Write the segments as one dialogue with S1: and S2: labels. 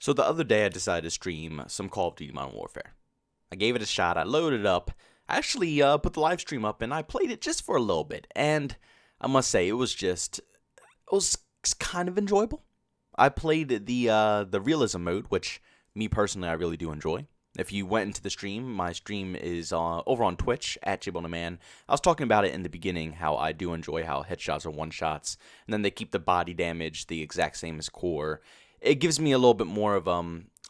S1: So the other day I decided to stream some Call of Duty Modern Warfare. I gave it a shot, I loaded it up, I actually put the live stream up and I played it just for a little bit. And I must say, it was kind of enjoyable. I played the realism mode, which me personally I really do enjoy. If you went into the stream, my stream is over on Twitch at JbowenDaMan. I was talking about it in the beginning, how I do enjoy how headshots are one-shots, and then they keep the body damage the exact same as core. It gives me a little bit more of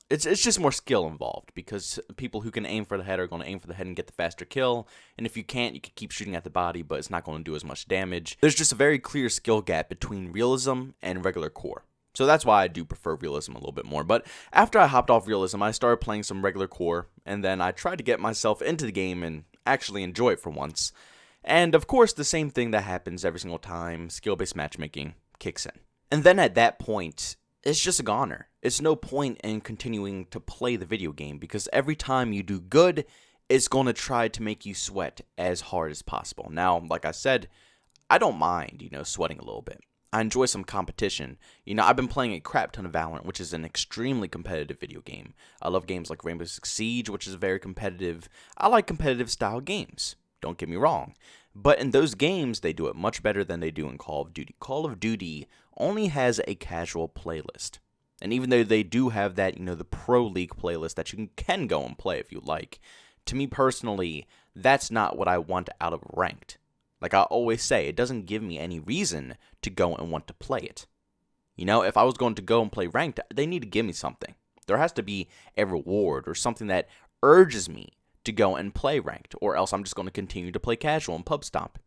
S1: it's just more skill involved, because people who can aim for the head are going to aim for the head and get the faster kill, and if you can't, you can keep shooting at the body, but it's not going to do as much damage. There's just a very clear skill gap between realism and regular core. So that's why I do prefer realism a little bit more. But after I hopped off realism, I started playing some regular core, and then I tried to get myself into the game and actually enjoy it for once. And of course, the same thing that happens every single time, skill-based matchmaking kicks in. And then at that point, it's just a goner. It's no point in continuing to play the video game, because every time you do good, it's going to try to make you sweat as hard as possible. Now, like I said, I don't mind, sweating a little bit. I enjoy some competition. I've been playing a crap ton of Valorant, which is an extremely competitive video game. I love games like Rainbow Six Siege, which is very competitive. I like competitive style games. Don't get me wrong. But in those games, they do it much better than they do in Call of Duty. Call of Duty only has a casual playlist. And even though they do have that, the Pro League playlist that you can go and play if you like, to me personally, that's not what I want out of ranked. Like I always say, it doesn't give me any reason to go and want to play it. If I was going to go and play ranked, they need to give me something. There has to be a reward or something that urges me to go and play ranked, or else I'm just going to continue to play casual and pub stomp.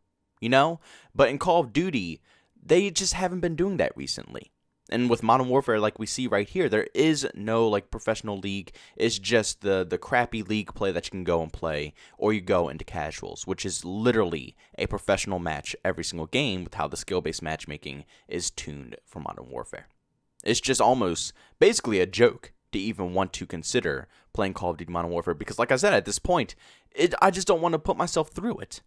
S1: But in Call of Duty, they just haven't been doing that recently. And with Modern Warfare, like we see right here, there is no professional league. It's just the crappy league play that you can go and play, or you go into casuals, which is literally a professional match every single game with how the skill-based matchmaking is tuned for Modern Warfare. It's just almost basically a joke to even want to consider playing Call of Duty Modern Warfare, because like I said, at this point, I just don't want to put myself through it.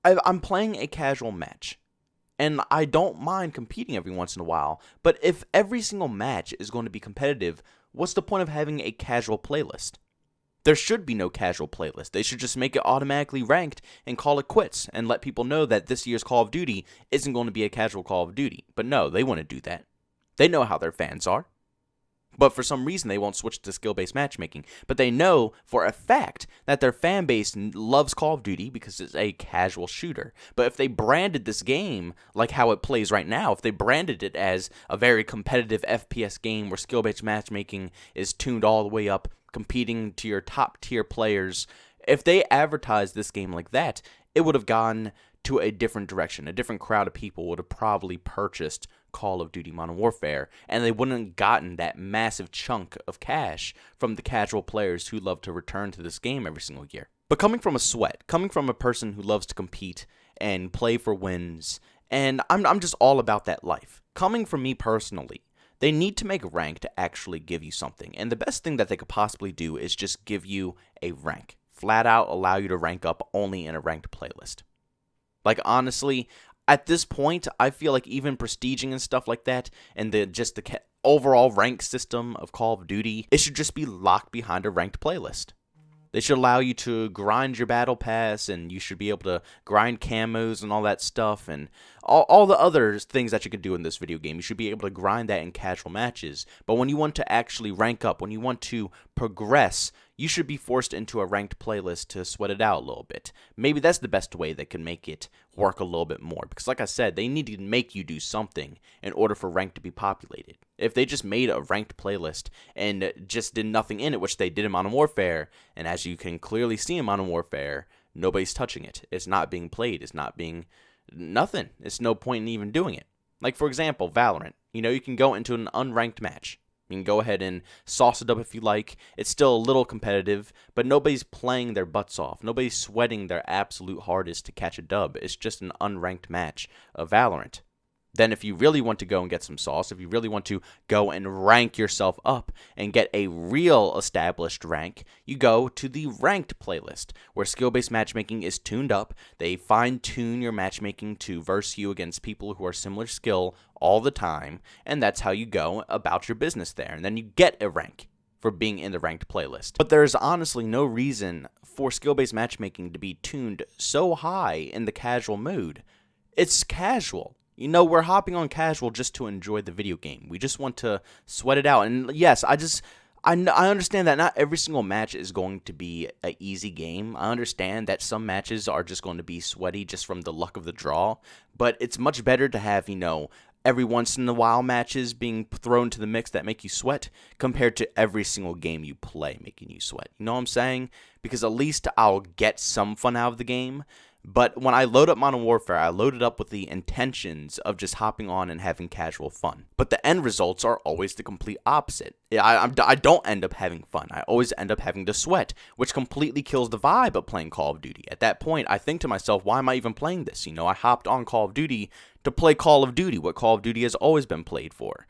S1: I'm playing a casual match. And I don't mind competing every once in a while, but if every single match is going to be competitive, what's the point of having a casual playlist? There should be no casual playlist. They should just make it automatically ranked and call it quits and let people know that this year's Call of Duty isn't going to be a casual Call of Duty. But no, they wouldn't do that. They know how their fans are. But for some reason, they won't switch to skill-based matchmaking. But they know for a fact that their fan base loves Call of Duty because it's a casual shooter. But if they branded this game like how it plays right now, if they branded it as a very competitive FPS game where skill-based matchmaking is tuned all the way up, competing to your top-tier players, if they advertised this game like that, it would have gone to a different direction. A different crowd of people would have probably purchased Call of Duty Modern Warfare, and they wouldn't have gotten that massive chunk of cash from the casual players who love to return to this game every single year. But coming from a sweat, coming from a person who loves to compete and play for wins, and I'm just all about that life. Coming from me personally, they need to make rank to actually give you something, and the best thing that they could possibly do is just give you a rank. Flat out allow you to rank up only in a ranked playlist. Honestly, at this point, I feel like even prestiging and stuff like that, and the overall rank system of Call of Duty, it should just be locked behind a ranked playlist. They should allow you to grind your battle pass, and you should be able to grind camos and all that stuff, and all the other things that you can do in this video game. You should be able to grind that in casual matches. But when you want to actually rank up, when you want to progress, you should be forced into a ranked playlist to sweat it out a little bit. Maybe that's the best way that can make it work a little bit more. Because like I said, they need to make you do something in order for ranked to be populated. If they just made a ranked playlist and just did nothing in it, which they did in Modern Warfare, and as you can clearly see in Modern Warfare, nobody's touching it. It's not being played. It's not being nothing. It's no point in even doing it. Like, for example, Valorant. You can go into an unranked match. You can go ahead and sauce it up if you like. It's still a little competitive, but nobody's playing their butts off. Nobody's sweating their absolute hardest to catch a dub. It's just an unranked match of Valorant. Then if you really want to go and get some sauce, if you really want to go and rank yourself up and get a real established rank, you go to the ranked playlist, where skill-based matchmaking is tuned up. They fine-tune your matchmaking to verse you against people who are similar skill all the time, and that's how you go about your business there. And then you get a rank for being in the ranked playlist. But there's honestly no reason for skill-based matchmaking to be tuned so high in the casual mode. It's casual. You know, we're hopping on casual just to enjoy the video game. We just want to sweat it out. And yes, I understand that not every single match is going to be an easy game. I understand that some matches are just going to be sweaty just from the luck of the draw. But it's much better to have, every once in a while matches being thrown to the mix that make you sweat compared to every single game you play making you sweat. You know what I'm saying? Because at least I'll get some fun out of the game. But when I load up Modern Warfare, I load it up with the intentions of just hopping on and having casual fun. But the end results are always the complete opposite. I don't end up having fun. I always end up having to sweat, which completely kills the vibe of playing Call of Duty. At that point, I think to myself, why am I even playing this? I hopped on Call of Duty to play Call of Duty, what Call of Duty has always been played for.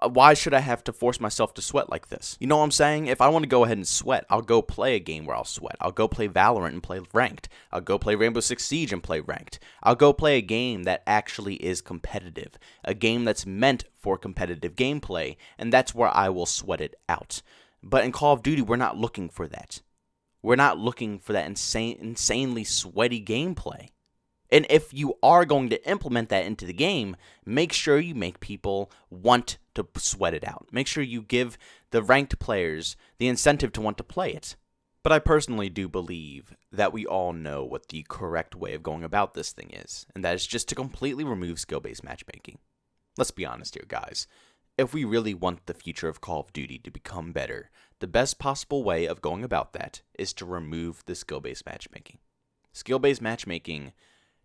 S1: Why should I have to force myself to sweat like this? You know what I'm saying? If I want to go ahead and sweat, I'll go play a game where I'll sweat. I'll go play Valorant and play ranked. I'll go play Rainbow Six Siege and play ranked. I'll go play a game that actually is competitive. A game that's meant for competitive gameplay, and that's where I will sweat it out. But in Call of Duty, we're not looking for that. We're not looking for that insanely sweaty gameplay. And if you are going to implement that into the game, make sure you make people want to sweat it out. Make sure you give the ranked players the incentive to want to play it. But I personally do believe that we all know what the correct way of going about this thing is, and that is just to completely remove skill-based matchmaking. Let's be honest here, guys. If we really want the future of Call of Duty to become better, the best possible way of going about that is to remove the skill-based matchmaking. Skill-based matchmaking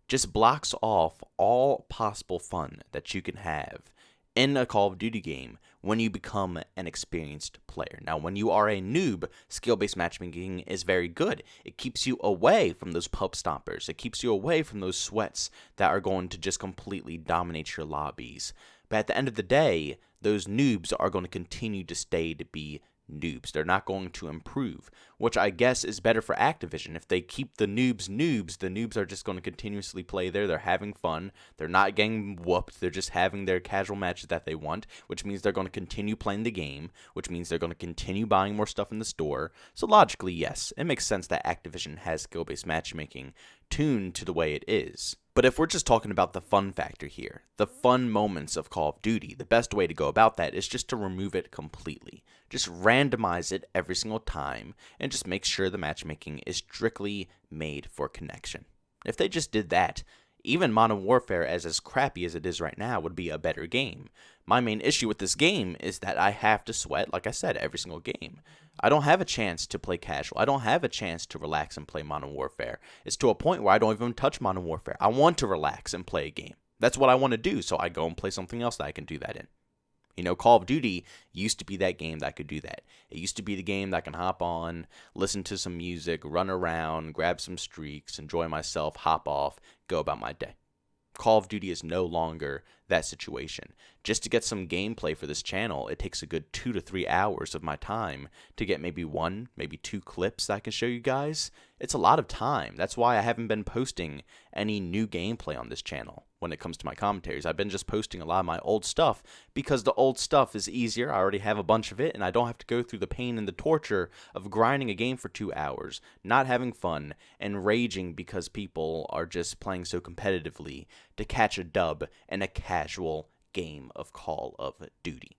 S1: just blocks off all possible fun that you can have in a Call of Duty game when you become an experienced player. Now, when you are a noob, skill-based matchmaking is very good. It keeps you away from those pub stompers. It keeps you away from those sweats that are going to just completely dominate your lobbies. But at the end of the day, those noobs are going to continue to stay to be noobs. They're not going to improve, which I guess is better for Activision. If they keep the noobs, the noobs are just going to continuously play there. They're having fun. They're not getting whooped. They're just having their casual matches that they want, which means they're going to continue playing the game, which means they're going to continue buying more stuff in the store. So logically, yes, it makes sense that Activision has skill-based matchmaking tuned to the way it is. But if we're just talking about the fun factor here, the fun moments of Call of Duty, the best way to go about that is just to remove it completely. Just randomize it every single time and just make sure the matchmaking is strictly made for connection. If they just did that, even Modern Warfare, as crappy as it is right now, would be a better game. My main issue with this game is that I have to sweat, like I said, every single game. I don't have a chance to play casual. I don't have a chance to relax and play Modern Warfare. It's to a point where I don't even touch Modern Warfare. I want to relax and play a game. That's what I want to do, so I go and play something else that I can do that in. Call of Duty used to be that game that could do that. It used to be the game that I can hop on, listen to some music, run around, grab some streaks, enjoy myself, hop off, go about my day. Call of Duty is no longer that situation. Just to get some gameplay for this channel, it takes a good 2 to 3 hours of my time to get maybe 1, maybe 2 clips that I can show you guys. It's a lot of time. That's why I haven't been posting any new gameplay on this channel when it comes to my commentaries. I've been just posting a lot of my old stuff because the old stuff is easier. I already have a bunch of it, and I don't have to go through the pain and the torture of grinding a game for 2 hours, not having fun, and raging because people are just playing so competitively to catch a dub in a casual game of Call of Duty.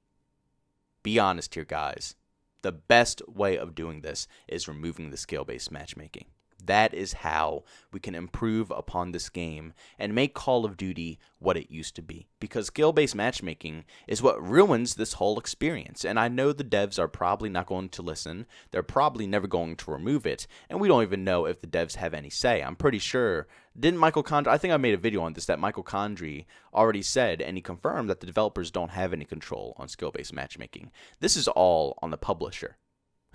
S1: Be honest here, guys. The best way of doing this is removing the skill-based matchmaking. That is how we can improve upon this game and make Call of Duty what it used to be. Because skill-based matchmaking is what ruins this whole experience. And I know the devs are probably not going to listen. They're probably never going to remove it. And we don't even know if the devs have any say. I'm pretty sure. Didn't Michael Condrey, I think I made a video on this, that Michael Condrey already said, and he confirmed that the developers don't have any control on skill-based matchmaking. This is all on the publisher.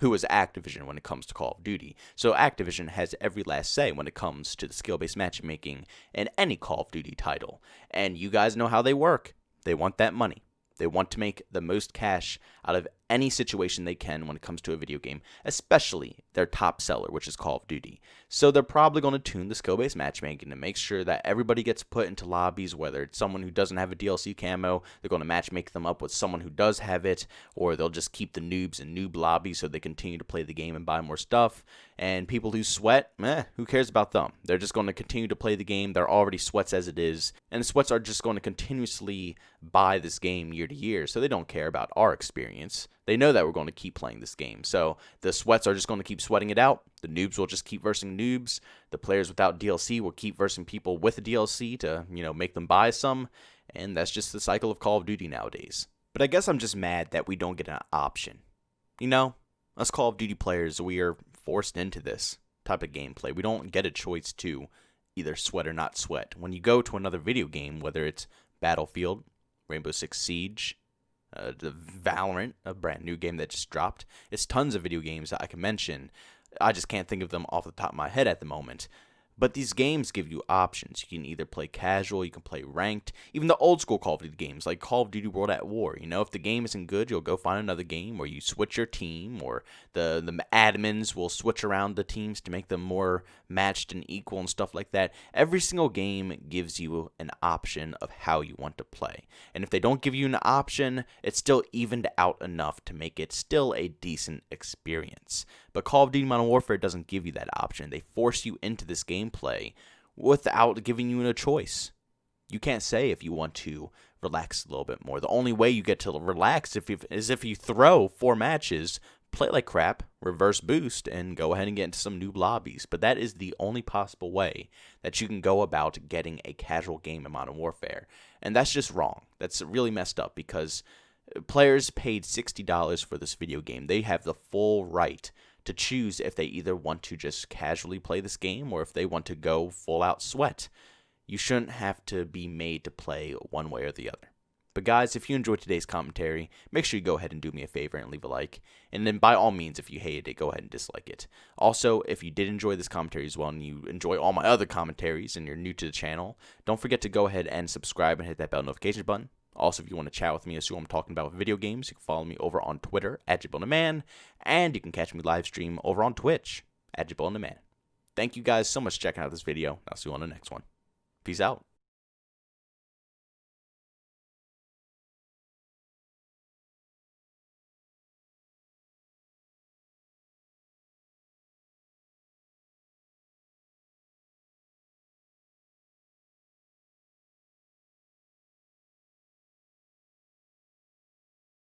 S1: who is Activision when it comes to Call of Duty. So Activision has every last say when it comes to the skill-based matchmaking in any Call of Duty title. And you guys know how they work. They want that money. They want to make the most cash out of any situation they can when it comes to a video game, especially their top seller, which is Call of Duty. So they're probably going to tune the skill-based matchmaking to make sure that everybody gets put into lobbies, whether it's someone who doesn't have a DLC camo, they're going to matchmake them up with someone who does have it, or they'll just keep the noobs in noob lobbies so they continue to play the game and buy more stuff. And people who sweat, who cares about them? They're just going to continue to play the game. They're already sweats as it is, and the sweats are just going to continuously buy this game year to year, so they don't care about our experience. They know that we're going to keep playing this game. So the sweats are just going to keep sweating it out. The noobs will just keep versing noobs. The players without DLC will keep versing people with a DLC to, make them buy some. And that's just the cycle of Call of Duty nowadays. But I guess I'm just mad that we don't get an option. Us Call of Duty players, we are forced into this type of gameplay. We don't get a choice to either sweat or not sweat. When you go to another video game, whether it's Battlefield, Rainbow Six Siege, the Valorant, a brand new game that just dropped. It's tons of video games that I can mention. I just can't think of them off the top of my head at the moment. But these games give you options. You can either play casual, you can play ranked, even the old school Call of Duty games like Call of Duty World at War. If the game isn't good, you'll go find another game where you switch your team, or the admins will switch around the teams to make them more matched and equal and stuff like that. Every single game gives you an option of how you want to play. And if they don't give you an option, it's still evened out enough to make it still a decent experience. But Call of Duty Modern Warfare doesn't give you that option. They force you into this gameplay without giving you a choice. You can't say if you want to relax a little bit more. The only way you get to relax is if you throw 4 matches, play like crap, reverse boost, and go ahead and get into some noob lobbies. But that is the only possible way that you can go about getting a casual game in Modern Warfare. And that's just wrong. That's really messed up because players paid $60 for this video game. They have the full right to choose if they either want to just casually play this game or if they want to go full out sweat. You shouldn't have to be made to play one way or the other. But guys, if you enjoyed today's commentary, make sure you go ahead and do me a favor and leave a like. And then by all means, if you hated it, go ahead and dislike it. Also, if you did enjoy this commentary as well and you enjoy all my other commentaries and you're new to the channel, don't forget to go ahead and subscribe and hit that bell notification button. Also, if you want to chat with me as to what I'm talking about with video games, you can follow me over on Twitter at JbowenDaMan, and you can catch me live stream over on Twitch at JbowenDaMan. Thank you guys so much for checking out this video. I'll see you on the next one. Peace out.